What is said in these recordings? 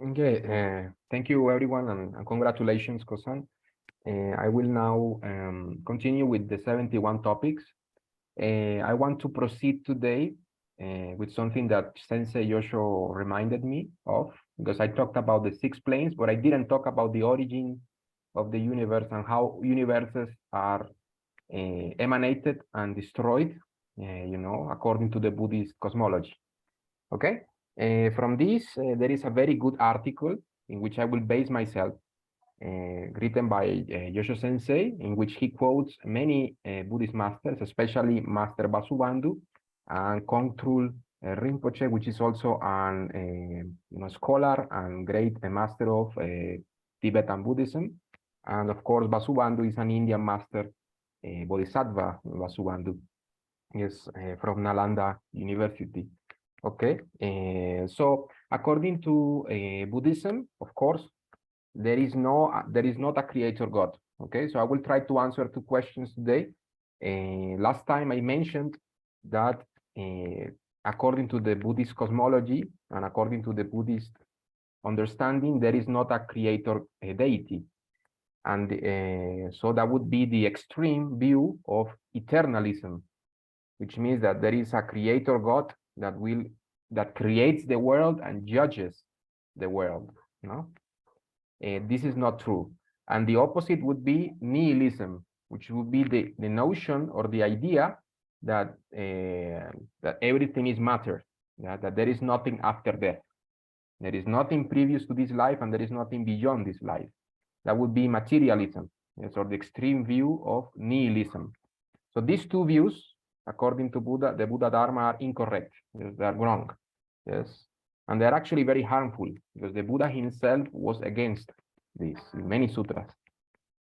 Okay, thank you everyone and congratulations, Kosan. I will now continue with the 71 topics. I want to proceed today with something that Sensei Yoshio reminded me of, because I talked about the 6 planes, but I didn't talk about the origin of the universe and how universes are emanated and destroyed, according to the Buddhist cosmology. Okay, from this, there is a very good article in which I will base myself, written by Yoshio Sensei, in which he quotes many Buddhist masters, especially Master Vasubandhu and Kongtrul Rinpoche, which is also an scholar and great master of Tibetan Buddhism. And of course, Vasubandhu is an Indian master, Bodhisattva Vasubandhu, is from Nalanda University. Okay, so according to Buddhism, of course, there is not a creator God. Okay, so I will try to answer 2 questions today. Last time I mentioned that according to the Buddhist cosmology and according to the Buddhist understanding, there is not a creator deity. And so that would be the extreme view of eternalism, which means that there is a creator God that creates the world and judges the world. This is not true. And the opposite would be nihilism, which would be the notion or the idea that that everything is matter, that there is nothing after death. There is nothing previous to this life and there is nothing beyond this life. That would be materialism, yes, or the extreme view of nihilism. So these 2 views, according to Buddha, the Buddha Dharma, are incorrect. Yes, they are wrong. Yes, and they're actually very harmful because the Buddha himself was against this in many sutras.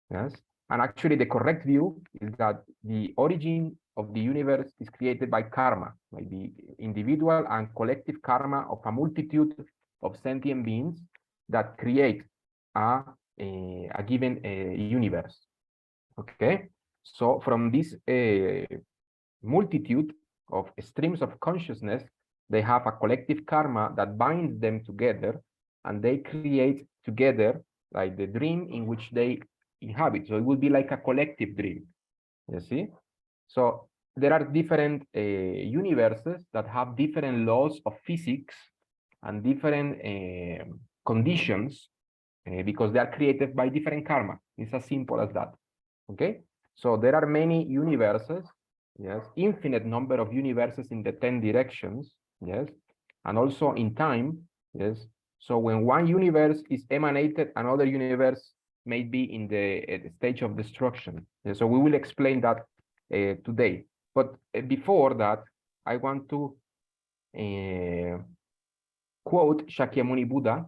Yes, and actually the correct view is that the origin of the universe is created by karma, by the individual and collective karma of a multitude of sentient beings that create a given universe. Okay, so from this multitude of streams of consciousness, they have a collective karma that binds them together, and they create together like the dream in which they inhabit. So it would be like a collective dream, you see? So there are different universes that have different laws of physics and different conditions because they are created by different karma. It's as simple as that, okay? So there are many universes, yes, infinite number of universes in the 10 directions, yes, and also in time, yes. So when one universe is emanated, another universe may be in the stage of destruction. So we will explain that today. But before that, I want to quote Shakyamuni Buddha.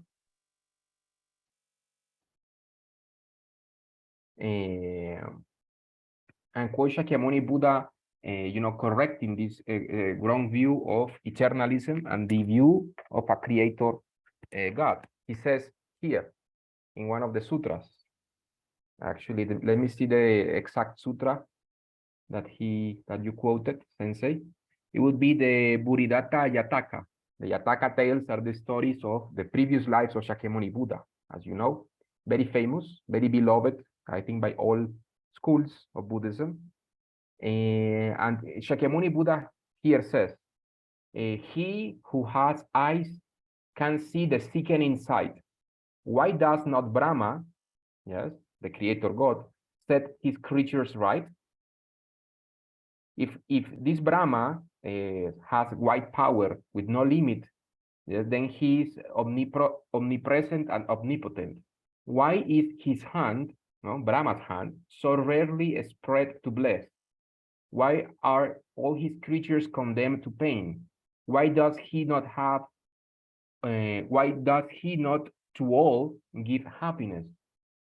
And quote Shakyamuni Buddha, correcting this wrong view of eternalism and the view of a creator God. He says here in one of the sutras, actually, let me see the exact sutra that you quoted, Sensei. It would be the Buddhadatta Yataka. The Yataka tales are the stories of the previous lives of Shakyamuni Buddha, as you know, very famous, very beloved, I think, by all schools of Buddhism. And Shakyamuni Buddha here says, he who has eyes can see the seeking inside. Why does not Brahma, yes, the creator God, set his creatures right? If this Brahma has wide power with no limit, yes, then he is omnipresent and omnipotent. Why is his hand, Brahma's hand, so rarely spread to bless? Why are all his creatures condemned to pain? Why does he not to all give happiness?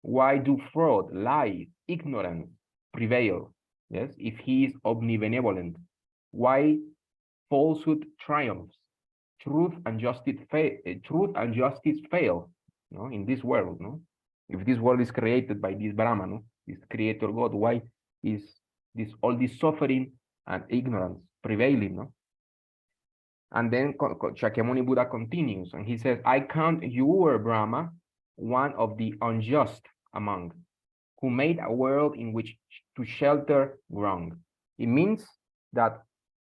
Why do fraud, lies, ignorance prevail? Yes, if he is omnibenevolent, why falsehood triumphs? Truth and justice fail, in this world, If this world is created by this Brahma, this creator God, why is all this suffering and ignorance prevailing, And then Shakyamuni Buddha continues, and he says, I count you, Brahma, one of the unjust among, who made a world in which to shelter wrong. It means that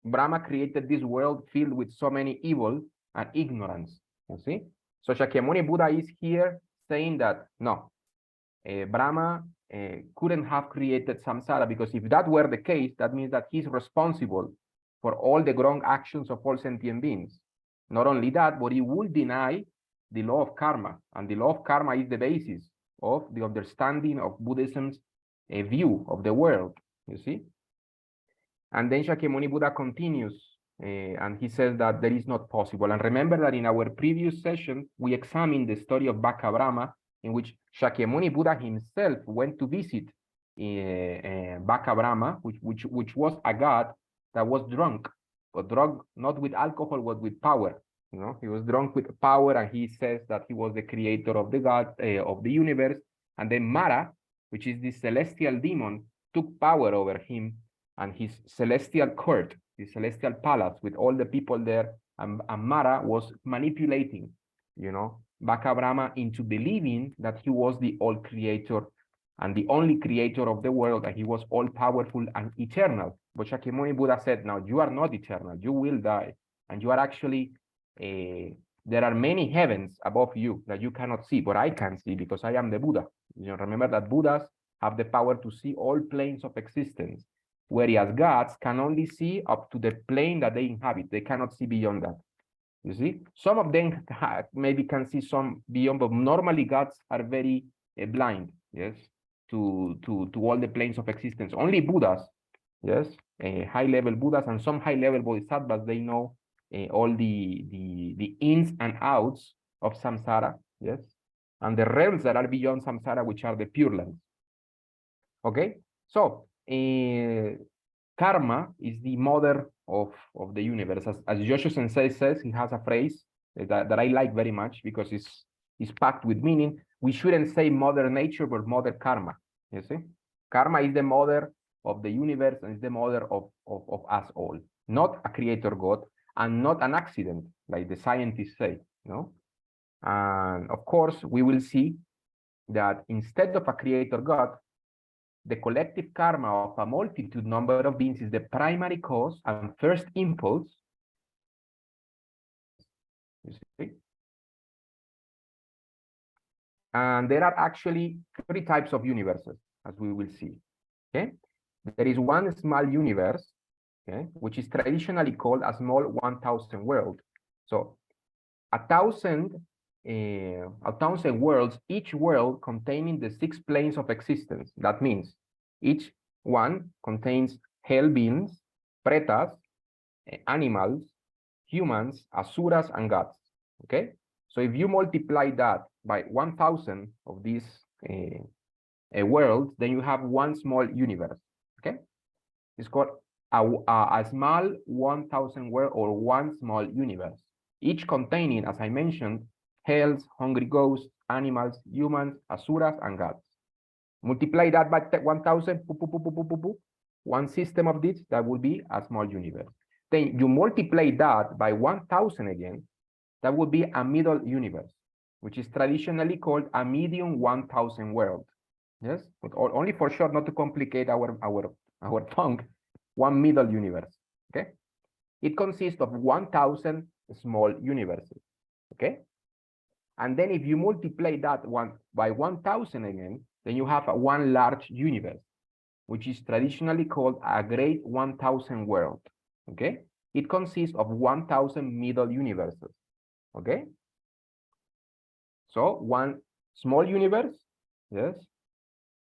Brahma created this world filled with so many evil and ignorance. You see? So Shakyamuni Buddha is here saying that no, Brahma couldn't have created samsara, because if that were the case, that means that he's responsible for all the wrong actions of all sentient beings. Not only that, but he would deny the law of karma, and the law of karma is the basis of the understanding of Buddhism's view of the world, you see? And then Shakyamuni Buddha continues, and he says that that is not possible. And remember that in our previous session, we examined the story of Baka Brahma, in which Shakyamuni Buddha himself went to visit Baka Brahma, which was a god that was drunk, but drunk not with alcohol, but with power. You know, he was drunk with power, and he says that he was the creator of the god of the universe. And then Mara, which is the celestial demon, took power over him and his celestial court, his celestial palace with all the people there. And Mara was manipulating, you know, Baka Brahma into believing that he was the all creator and the only creator of the world, and he was all powerful and eternal. But Shakyamuni Buddha said, no, you are not eternal, you will die. And you are actually, there are many heavens above you that you cannot see, but I can see because I am the Buddha. You know, remember that Buddhas have the power to see all planes of existence, whereas gods can only see up to the plane that they inhabit. They cannot see beyond that. You see, some of them maybe can see some beyond, but normally gods are very blind, yes, to all the planes of existence. Only Buddhas, yes, high-level Buddhas and some high-level bodhisattvas, they know all the ins and outs of samsara, yes, and the realms that are beyond samsara, which are the pure lands. Okay, so karma is the mother of the universe. As Yosho Sensei says, he has a phrase that I like very much because it's packed with meaning. We shouldn't say mother nature, but mother karma. You see, karma is the mother of the universe and is the mother of us all, not a creator God and not an accident like the scientists say. No, and of course we will see that instead of a creator God, the collective karma of a multitude number of beings is the primary cause and first impulse. You see? And there are actually 3 types of universes, as we will see. Okay, there is one small universe, okay, which is traditionally called a small 1,000 world. So 1,000 worlds, each world containing the 6 planes of existence. That means each one contains hell beings, pretas, animals, humans, asuras, and gods. Okay, so if you multiply that by 1,000 of these worlds, then you have one small universe. Okay, it's called a small 1,000 world or one small universe, each containing, as I mentioned, hells, hungry ghosts, animals, humans, asuras, and gods. Multiply that by 1,000, one system of this, that will be a small universe. Then you multiply that by 1,000 again, that would be a middle universe, which is traditionally called a medium 1,000 world. Yes, but only for short, not to complicate our tongue, one middle universe. Okay, it consists of 1,000 small universes. Okay, and then if you multiply that one by 1,000 again, then you have one large universe, which is traditionally called a great 1,000 world. Okay, it consists of 1,000 middle universes. Okay, so one small universe, yes,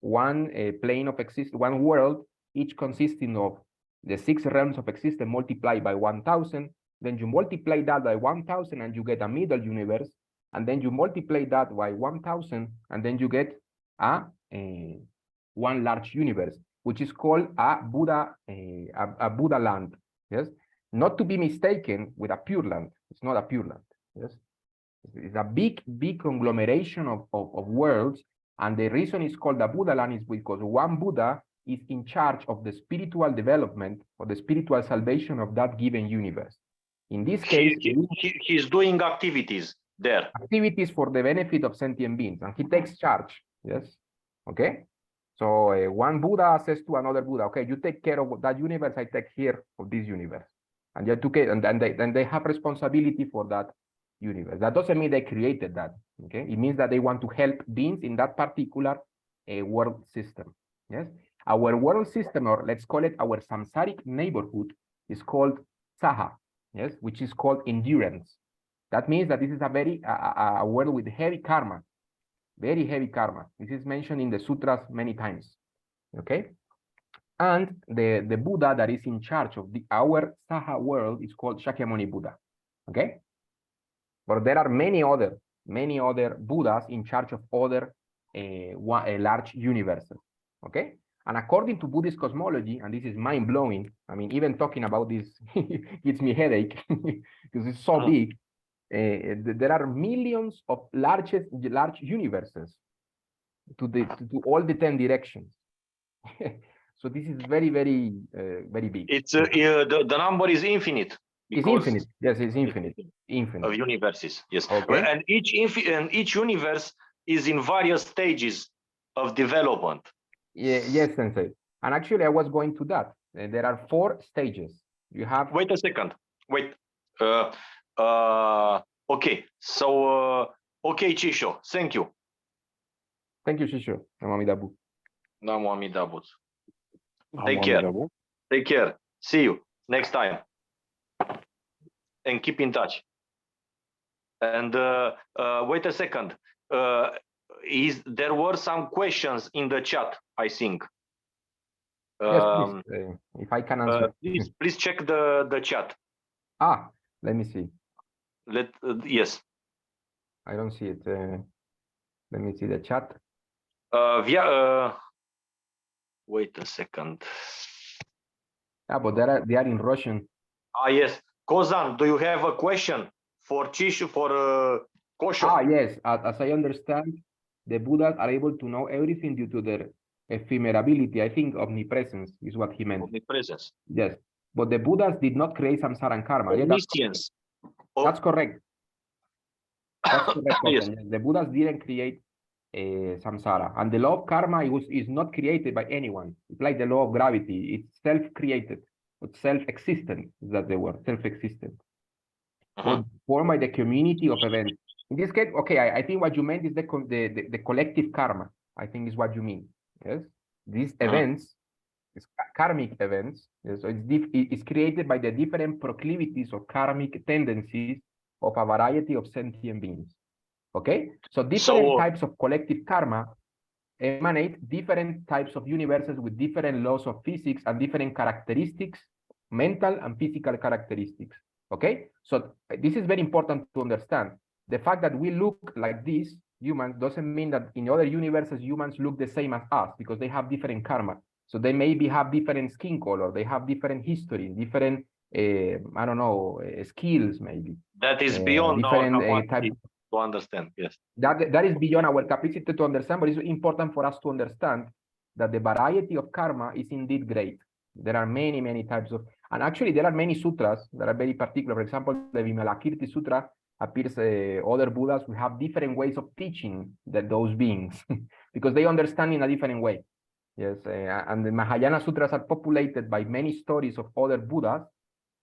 one plane of existence, one world, each consisting of the 6 realms of existence multiplied by 1,000. Then you multiply that by 1,000 and you get a middle universe. And then you multiply that by 1,000 and then you get one large universe, which is called a Buddha land. Yes, not to be mistaken with a pure land. It's not a pure land. Yes, it's a big conglomeration of worlds. And the reason it's called the Buddha land is because one Buddha is in charge of the spiritual development or the spiritual salvation of that given universe. In this case, he's doing activities there. Activities for the benefit of sentient beings, and he takes charge. Yes. Okay. So one Buddha says to another Buddha, okay, you take care of that universe, I take care of this universe. And you took it, and then they have responsibility for that universe. That doesn't mean they created that. Okay. It means that they want to help beings in that particular world system. Yes. Our world system, or let's call it our samsaric neighborhood, is called saha. Yes, which is called endurance. That means that this is a very a world with heavy karma, very heavy karma. This is mentioned in the sutras many times. Okay, and the Buddha that is in charge of our Saha world is called Shakyamuni Buddha. Okay, but there are many other Buddhas in charge of other large universes. Okay, and according to Buddhist cosmology, and this is mind blowing. I mean, even talking about this gives me headache because it's so big. There are millions of large universes to all the 10 directions. So this is very very big. It's the number is infinite. It's infinite. Yes, it's infinite. Infinite of universes. Yes, okay. And each universe is in various stages of development. Yeah, yes, Sensei. And actually, I was going to that. There are 4 stages. You have. Wait a second. Wait. Okay. So okay, Chisho. Thank you. Thank you, Chisho. Namo Amidabu. Namo Amidabu. Take care. Take care. See you next time. And keep in touch. And wait a second. There were some questions in the chat, I think. Yes, please. If I can answer. Please check the chat. Ah, let me see. Yes. I don't see it. Let me see the chat. Wait a second. Yeah, but they are in Russian. Ah, yes. Kozan, do you have a question for Chishu, for Kosho? Ah, yes. As I understand, the Buddhas are able to know everything due to their ephemerability. I think omnipresence is what he meant. Omnipresence. Yes. But the Buddhas did not create samsara and karma. Omniscience. That's correct. That's correct. Yes. The Buddhas didn't create samsara. And the law of karma is not created by anyone. It's like the law of gravity. It's self-created. It's self-existent. Is that the word? Self-existent. Formed by the community of events. In this case, okay, I think what you meant is the collective karma. I think is what you mean. Yes, these events, these karmic events. Yes? So it's created by the different proclivities or karmic tendencies of a variety of sentient beings. Okay, so different types of collective karma emanate different types of universes with different laws of physics and different characteristics, mental and physical characteristics. Okay, so this is very important to understand. The fact that we look like this, humans, doesn't mean that in other universes humans look the same as us, because they have different karma. So they maybe have different skin color, they have different history, different, I don't know, skills maybe. That is beyond our capacity to understand, yes. That is beyond our capacity to understand, but it's important for us to understand that the variety of karma is indeed great. There are many types of, and actually there are many sutras that are very particular. For example, the Vimalakirti Sutra appears other Buddhas who have different ways of teaching those beings because they understand in a different way. Yes, and the Mahayana Sutras are populated by many stories of other Buddhas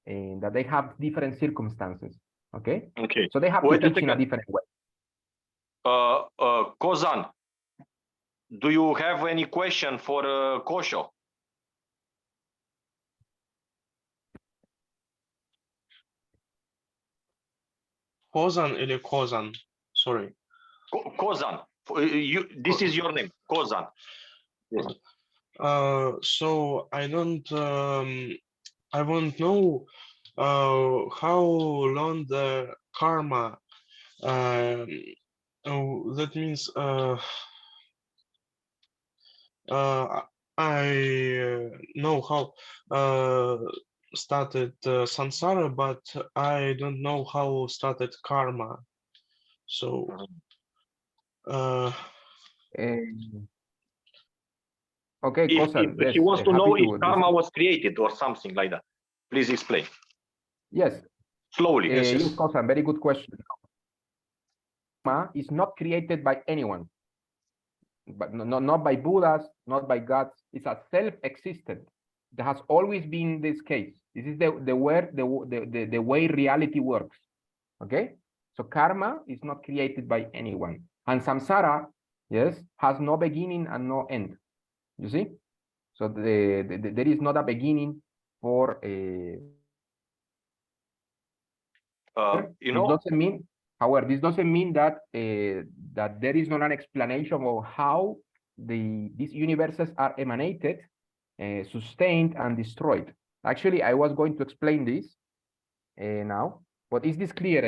that they have different circumstances. Okay. Okay. So they have to teach in a different way. Kozan, do you have any question for Kosho? Kozan или Kozan? Sorry. Kozan. This is your name, Kozan. Yes. So I won't know how long the karma. That means I know how started samsara, but I don't know how started karma. So okay, if he wants to know if karma was created or something like that, please explain. Yes, Slowly. Yes, yes. Yes, Kosan, very good question. Karma is not created by anyone, but not by Buddhas, not by gods. It's a self-existent. That has always been this case. This is the way reality works. Okay, so karma is not created by anyone, and samsara, yes, has no beginning and no end. You see, so there is not a beginning for a. You This know, doesn't mean, however, this doesn't mean that that there is not an explanation of how these universes are emanated, sustained, and destroyed. Actually, I was going to explain this now, but is this clear,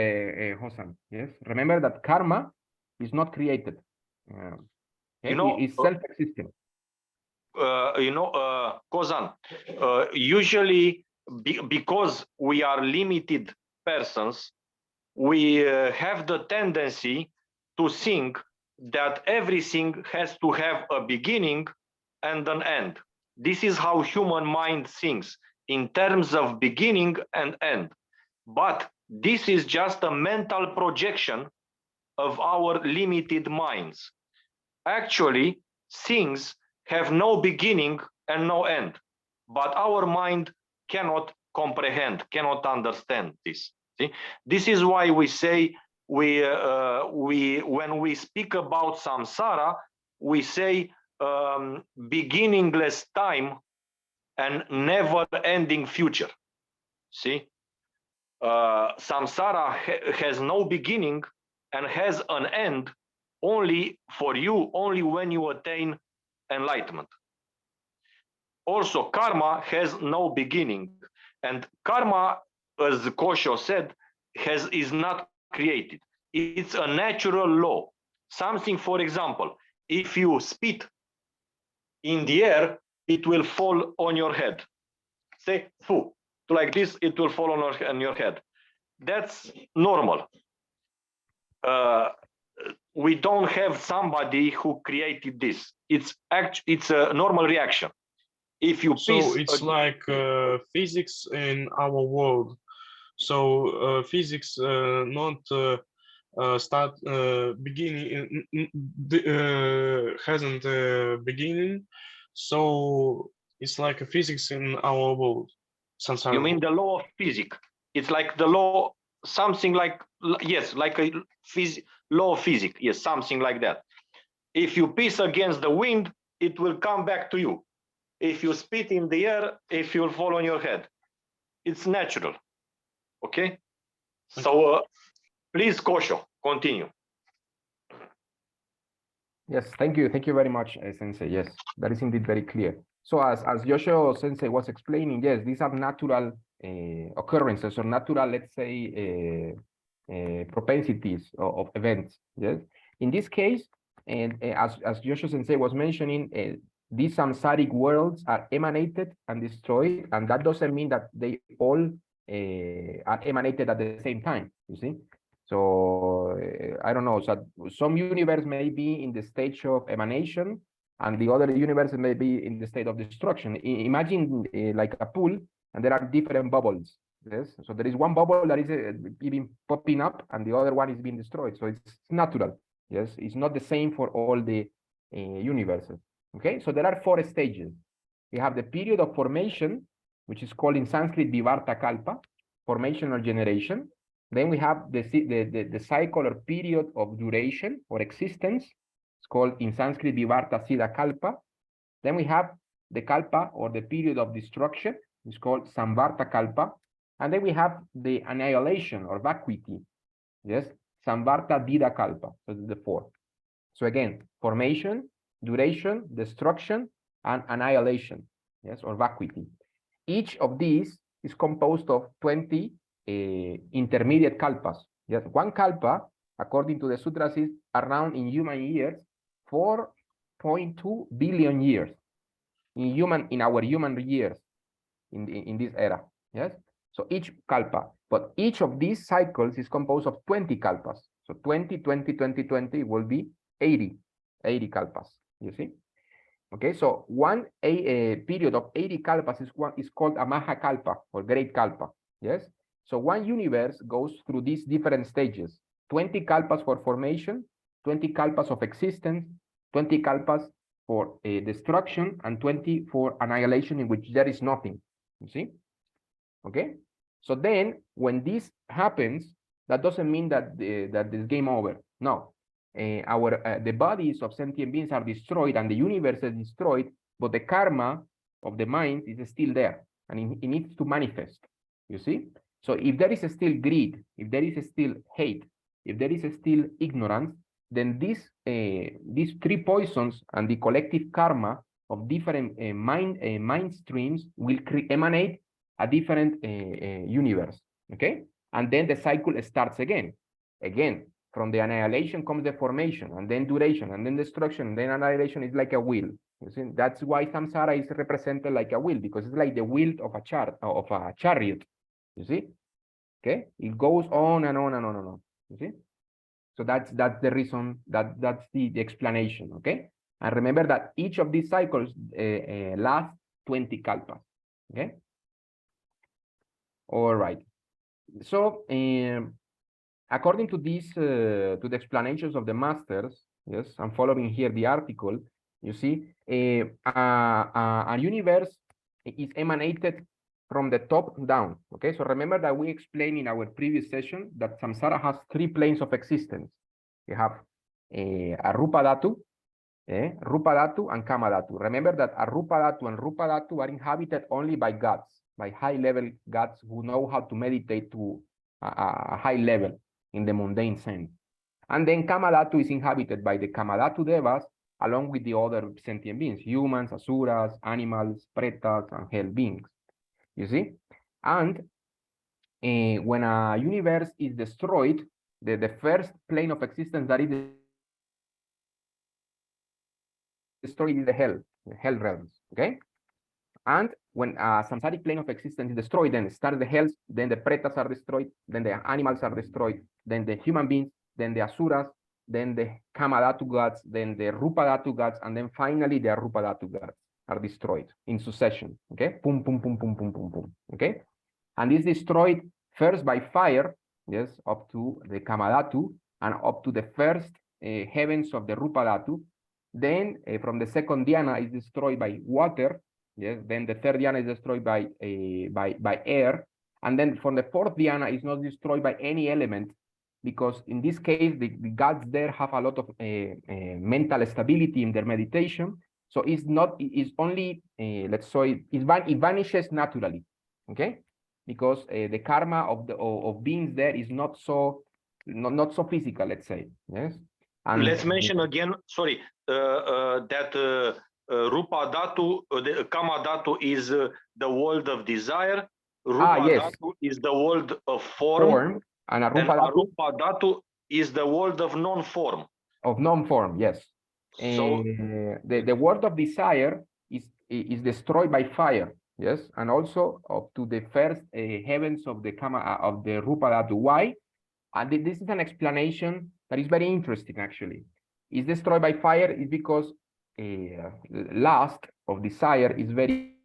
Hosan? Yes. Remember that karma is not created. you know, It's self-existent. Kozan, usually because we are limited persons, we have the tendency to think that everything has to have a beginning and an end. This is how human mind thinks in terms of beginning and end. But this is just a mental projection of our limited minds. Actually, things have no beginning and no end, but our mind cannot comprehend, cannot understand this. See? This is why we say when we speak about samsara, we say beginningless time and never-ending future. See, samsara has no beginning and has an end only for you, only when you attain enlightenment. Also, karma has no beginning, and karma, as Kosho said, is not created. It's a natural law. Something, for example, if you spit in the air, it will fall on your head. Say, foo, like this, it will fall on your head. That's normal. We don't have somebody who created this. It's a normal reaction. If you So it's like physics in our world. So physics not start beginning hasn't beginning. So it's like a physics in our world. You mean the law of physics? It's like the law, something like, yes, like a law of physics. Yes, something like that. If you piss against the wind, it will come back to you. If you spit in the air, if you'll fall on your head. It's natural. Okay? So please, Kosho, continue. Yes, thank you. Thank you very much, Sensei. Yes, that is indeed very clear. So as Yoshio Sensei was explaining, yes, these are natural occurrences or natural, let's say, propensities of events. Yes. In this case, and as Yoshio Sensei was mentioning, these samsaric worlds are emanated and destroyed, and that doesn't mean that they all are emanated at the same time. You see. So I don't know. So some universe may be in the stage of emanation, and the other universe may be in the state of destruction. Imagine like a pool, and there are different bubbles. Yes. So there is one bubble that is even popping up, and the other one is being destroyed. So it's natural. Yes. It's not the same for all the universes. Okay. So there are 4 stages. We have the period of formation, which is called in Sanskrit Vivarta Kalpa, formation or generation. Then we have the cycle or period of duration or existence. It's called in Sanskrit Vivarta Siddha Kalpa. Then we have the Kalpa or the period of destruction. It's called Samvarta Kalpa. And then we have the annihilation or vacuity. Yes, Samvarta Dida Kalpa. So this is the 4. So again, formation, duration, destruction, and annihilation. Yes, or vacuity. Each of these is composed of 20 intermediate kalpas. Yes, one kalpa, according to the sutras, is around in human years 4.2 billion years in our human years in this era. Yes, so each kalpa, but each of these cycles is composed of 20 kalpas. So 20, 20, 20, 20 will be 80 kalpas. You see. Okay, so one period of 80 kalpas is called a Maha Kalpa or Great Kalpa. Yes, So one universe goes through these different stages: 20 kalpas for formation, 20 kalpas of existence, 20 kalpas for destruction, and 20 for annihilation, in which there is nothing. You see? Okay. So then, when this happens, that doesn't mean that this game over. No, the bodies of sentient beings are destroyed and the universe is destroyed, but the karma of the mind is still there, and it needs to manifest. You see? So if there is still greed, if there is still hate, if there is still ignorance, then these three poisons and the collective karma of different mind streams will emanate a different universe. Okay, and then the cycle starts again. From the annihilation comes the formation, and then duration, and then destruction, and then annihilation. Is like a wheel. You see? That's why samsara is represented like a wheel, because it's like the wheel of a chariot. You see? Okay, it goes on and on and on and on. You see? So that's the reason, that's the explanation. Okay, and remember that each of these cycles lasts 20 kalpas. Okay. All right. So according to these to the explanations of the masters, yes, I'm following here the article. You see, a universe is emanated from the top down. Okay, so remember that we explained in our previous session that samsara has three planes of existence. You have arupa dhatu, rupa dhatu, and kama dhatu. Remember that arupa dhatu and rupa dhatu are inhabited only by gods, by high-level gods who know how to meditate to a high level in the mundane sense. And then kama dhatu is inhabited by the kama dhatu devas, along with the other sentient beings, humans, asuras, animals, pretas, and hell beings. You see? And when a universe is destroyed, the first plane of existence that is destroyed is the hell realms. Okay? And when a samsaric plane of existence is destroyed, then start the hells, then the pretas are destroyed, then the animals are destroyed, then the human beings, then the asuras, then the kama dhatu gods, then the rupa dhatu gods, and then finally the arupa dhatu gods are destroyed in succession. Okay, boom, boom, boom, boom, boom, boom, boom. Okay, and is destroyed first by fire, yes, up to the kama dhatu and up to the first heavens of the rupa dhatu. Then from the second dhyana is destroyed by water. Yes, then the third dhyana is destroyed by air, and then from the fourth dhyana is not destroyed by any element, because in this case the gods there have a lot of mental stability in their meditation. So it's not, it's only let's say it vanishes naturally. Okay, because the karma of beings there is not so physical, let's say. Yes, and let's mention again. Sorry, that. Rupa dhatu, the kama dhatu is the world of desire. Rupa dhatu is the world of form, and arupa dhatu is the world of non-form. Of non-form, yes. So the world of desire is destroyed by fire, yes, and also up to the first heavens of the kama of the rupa dhatu. Why? And this is an explanation that is very interesting. Actually, is destroyed by fire is because lust of desire is very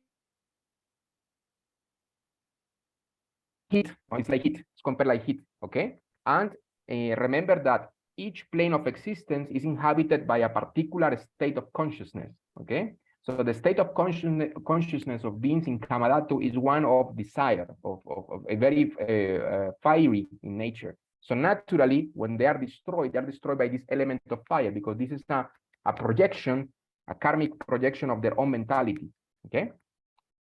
heat. It's like heat. It's compared like heat. Okay, and remember that each plane of existence is inhabited by a particular state of consciousness. Okay, so the state of consciousness of beings in kama dhatu is one of desire, of a very fiery in nature. So naturally, when they are destroyed by this element of fire, because this is a projection, a karmic projection of their own mentality. Okay,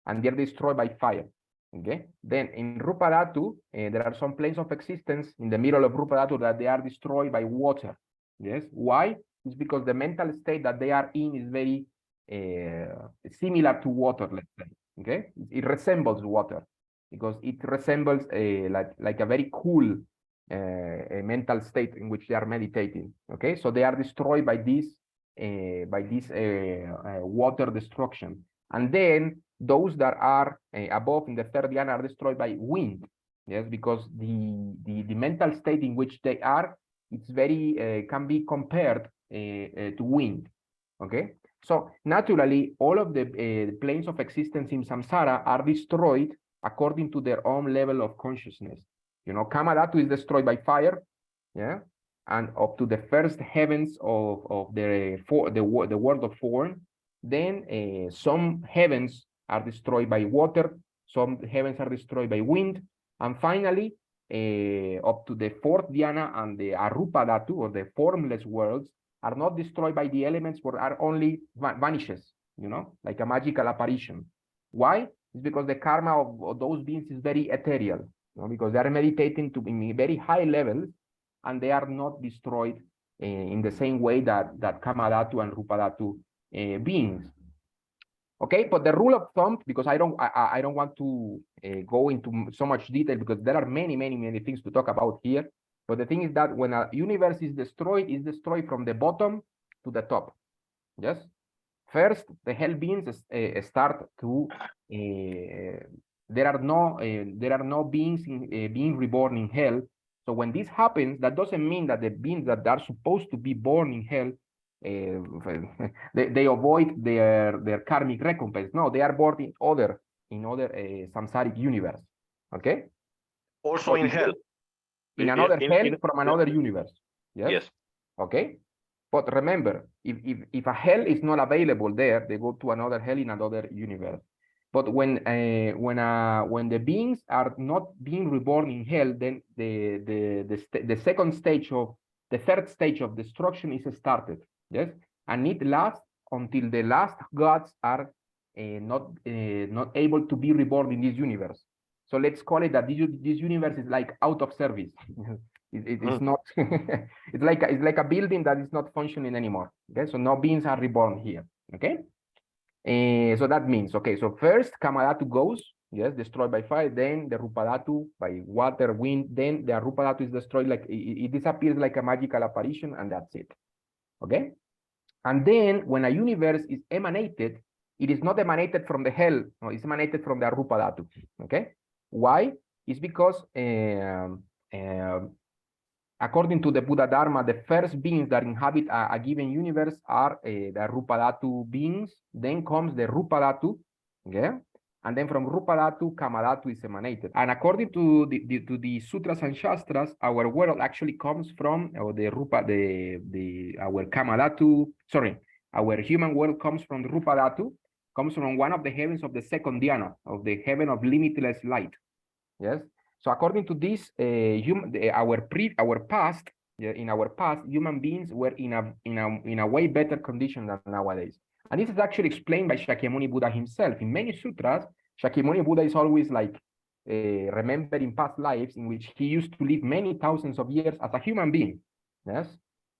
and they're destroyed by fire. Okay, then in rupa dhatu, there are some planes of existence in the middle of rupa dhatu that they are destroyed by water. Yes, why? It's because the mental state that they are in is very similar to water, let's say. Okay, it resembles water because it resembles like a very cool a mental state in which they are meditating. Okay, so they are destroyed by this water destruction, and then those that are above in the third dhyana are destroyed by wind. Yes, because the mental state in which they are, it's very can be compared to wind. Okay, so naturally all of the planes of existence in samsara are destroyed according to their own level of consciousness. You know, Kamadhatu is destroyed by fire, yeah, and up to the first heavens of the world of form. Then some heavens are destroyed by water, some heavens are destroyed by wind, and finally, up to the fourth dhyana and the Arupa Dhatu, or the formless worlds, are not destroyed by the elements, but are only vanishes, you know, like a magical apparition. Why? It's because the karma of those beings is very ethereal, you know, because they are meditating to in very high levels, and they are not destroyed in the same way that Kamadhatu and Rupadhatu beings. Okay, but the rule of thumb, because I don't want to go into so much detail, because there are many things to talk about here. But the thing is that when a universe is destroyed, it's destroyed from the bottom to the top. Yes. First, the hell beings start to. There are no beings being reborn in hell. So when this happens, that doesn't mean that the beings that are supposed to be born in hell, they avoid their karmic recompense. No, they are born in other samsaric universe. Okay. Also so in hell. In another hell from another universe. Yes. Yes. Okay. But remember, if a hell is not available there, they go to another hell in another universe. But when the beings are not being reborn in hell, then the second stage of the third stage of destruction is started. Yes, and it lasts until the last gods are not able to be reborn in this universe. So let's call it that this universe is like out of service. It's not. It's like a building that is not functioning anymore. Okay, so no beings are reborn here. Okay. So that means, okay, so first Kamadhatu goes, yes, destroyed by fire, then the Rupadhatu by water, wind, then the Rupadhatu is destroyed, like it disappears like a magical apparition, and that's it. Okay. And then when a universe is emanated, it is not emanated from the hell, no, it's emanated from the Rupadhatu. Okay. Why? It's because according to the Buddha Dharma, the first beings that inhabit a given universe are the Rupadhatu beings. Then comes the Rupadhatu, okay? And then from Rupadhatu, Kamadhatu is emanated. And according to the sutras and shastras, our world actually comes from, or our Kamadhatu, sorry, our human world comes from the Rupadhatu, comes from one of the heavens of the second dhyana, of the heaven of limitless light. Yes. So according to this, our past, in our past, human beings were in a way better condition than nowadays. And this is actually explained by Shakyamuni Buddha himself. In many sutras, Shakyamuni Buddha is always like remembering past lives in which he used to live many thousands of years as a human being. Yes.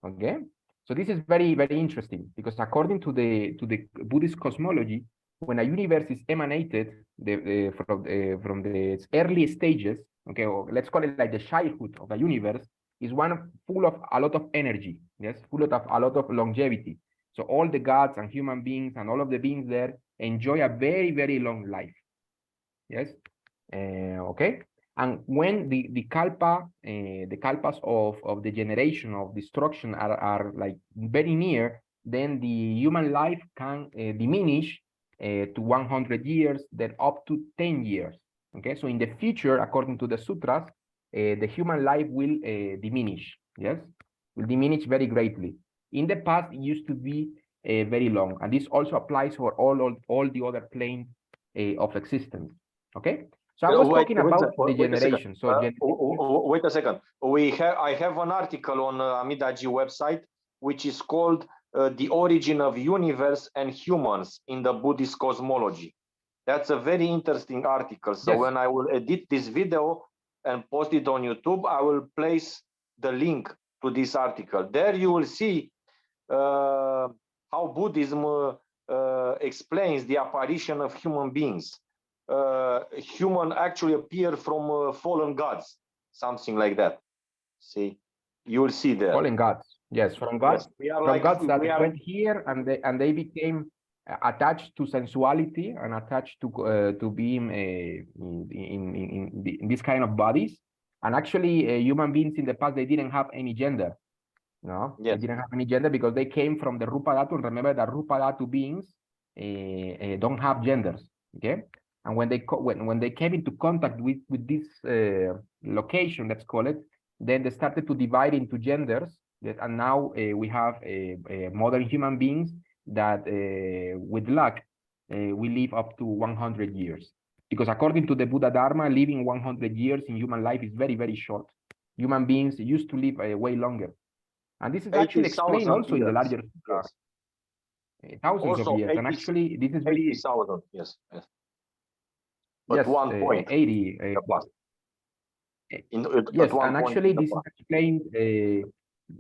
Okay. So this is very interesting, because according to the Buddhist cosmology, when a universe is emanated from the early stages, okay, or let's call it like the childhood of the universe, is one full of a lot of energy, yes, full of a lot of longevity. So all the gods and human beings and all of the beings there enjoy a very long life. Yes, okay. And when the kalpas of the generation of destruction are like very near, then the human life can diminish to 100 years, then up to 10 years. Okay, so in the future, according to the sutras, the human life will diminish. Yes, will diminish very greatly. In the past, it used to be very long, and this also applies for all the other planes of existence. Okay, so I was talking about the generation. So wait a second. I have an article on Amidaji website which is called "The Origin of Universe and Humans in the Buddhist Cosmology." That's a very interesting article. So when I will edit this video and post it on YouTube, I will place the link to this article. There you will see how Buddhism explains the apparition of human beings. Human actually appear from fallen gods, something like that. See, you will see there. Fallen gods, yes, from gods, gods that went here and they became attached to sensuality and attached to being in this kind of bodies. And actually, human beings in the past, they didn't have any gender. No, they didn't have any gender because they came from the Rupadhatu. And remember that Rupadhatu beings don't have genders. Okay, And when they came into contact with this location, let's call it, then they started to divide into genders. And now we have modern human beings that, with luck, we live up to 100 years. Because according to the Buddha Dharma, living 100 years in human life is very, very short. Human beings used to live way longer. And this is actually explained also in the larger sutra. Thousands of years. And actually, this is very... 80,000, yes. But yes, one point. 80. Yes, and actually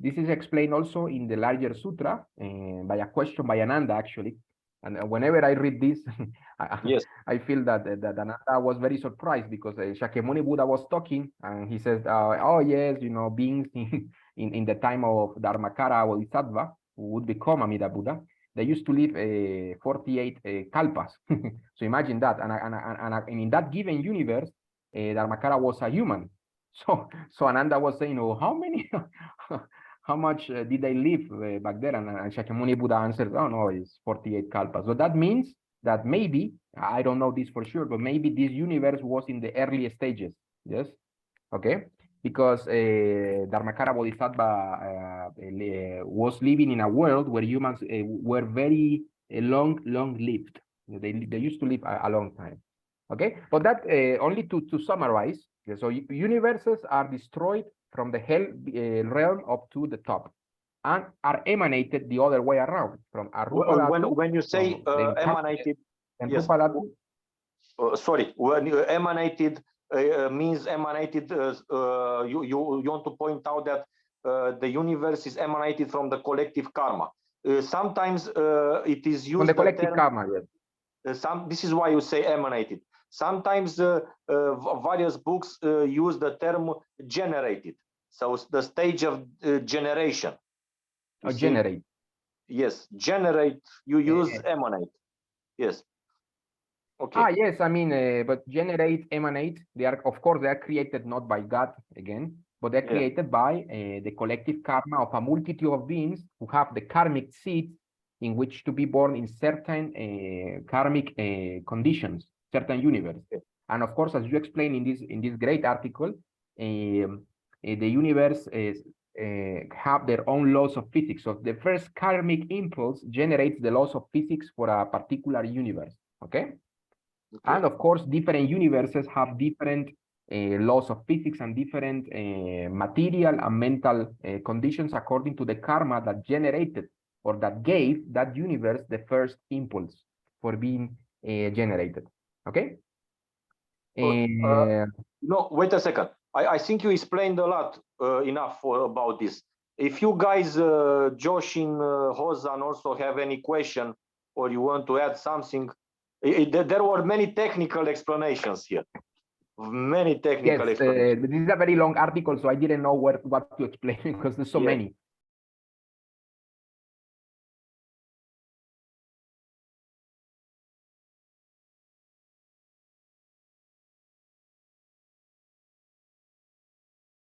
this is explained also in the larger sutra by a question by Ananda, actually. And whenever I read this, yes, I feel that Ananda was very surprised, because Shakyamuni Buddha was talking, and he says, oh yes, you know, beings in the time of Dharmakara Bodhisattva, who would become Amida Buddha, they used to live 48 kalpas. So imagine that, and in that given universe, Dharmakara was a human. So Ananda was saying, oh, how many, how much did they live back there? And Shakyamuni Buddha answered, oh no, it's 48 kalpas. So that means that maybe, I don't know this for sure, but maybe this universe was in the early stages. Yes, okay, because Dharmakara Bodhisattva was living in a world where humans were very long-lived. They used to live a long time. Okay, but that only to summarize. So universes are destroyed from the hell realm up to the top, and are emanated the other way around from Arupalatu. When you say emanated, yes. Sorry, when you emanated means emanated. You want to point out that the universe is emanated from the collective karma. Sometimes it is used from the collective karma. Yes. This is why you say emanated. Sometimes various books use the term generated. So the stage of generation. Generate. Yes, generate. You use emanate. Yes. Okay. Yes. I mean, but generate, emanate. They are, of course, they are created not by God again, but they're created by the collective karma of a multitude of beings who have the karmic seeds in which to be born in certain karmic conditions, certain universe. And of course, as you explain in this great article, the universe have their own laws of physics. So the first karmic impulse generates the laws of physics for a particular universe. Okay. And of course, different universes have different laws of physics and different material and mental conditions according to the karma that generated or that gave that universe the first impulse for being generated. Okay. No, wait a second. I think you explained a lot enough about this. If you guys, Joshin, Hozan, also have any question or you want to add something, there were many technical explanations here. Many technical explanations. This is a very long article, so I didn't know what to explain because there's so many.